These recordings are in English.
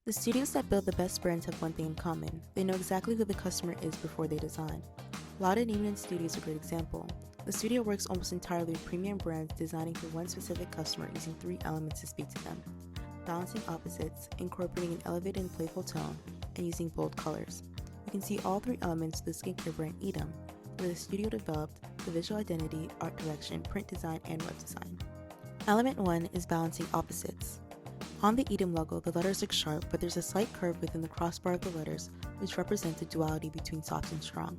The studios that build the best brands have one thing in common. They know exactly who the customer is before they design. Loudon Evening Studio is a great example. The studio works almost entirely with premium brands designing for one specific customer using three elements to speak to them: balancing opposites, incorporating an elevated and playful tone, and using bold colors. You can see all three elements of the skincare brand Edam, where the studio developed the visual identity, art direction, print design, and web design. Element 1 is balancing opposites. On the Edam logo, the letters look sharp, but there's a slight curve within the crossbar of the letters, which represents the duality between soft and strong.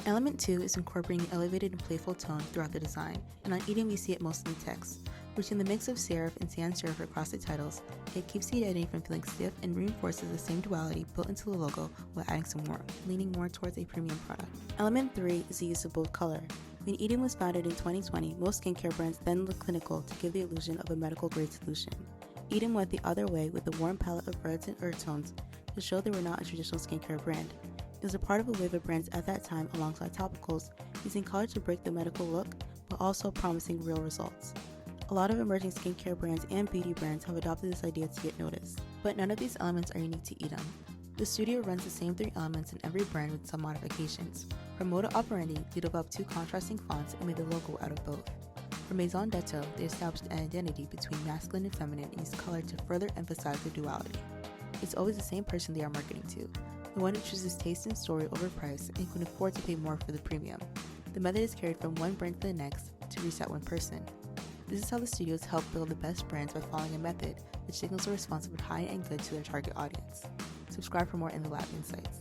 Element 2 is incorporating an elevated and playful tone throughout the design, and on Edam we see it most in the text. Between the mix of serif and sans serif across the titles, it keeps the identity from feeling stiff and reinforces the same duality built into the logo while adding some warmth, leaning more towards a premium product. Element 3 is the use of bold color. When Edam was founded in 2020, most skincare brands then looked clinical to give the illusion of a medical-grade solution. Edam went the other way with a warm palette of reds and earth tones to show they were not a traditional skincare brand. It was a part of a wave of brands at that time alongside topicals, using color to break the medical look, but also promising real results. A lot of emerging skincare brands and beauty brands have adopted this idea to get noticed, but none of these elements are unique to Edam. The studio runs the same three elements in every brand with some modifications. For Moda Operandi, they developed two contrasting fonts and made the logo out of both. For Maison Detto, they established an identity between masculine and feminine and used color to further emphasize the duality. It's always the same person they are marketing to, the one who chooses taste and story over price and can afford to pay more for the premium. The method is carried from one brand to the next to reach that one person. This is how the studios help build the best brands by following a method which signals a response of high and good to their target audience. Subscribe for more In the Lab insights.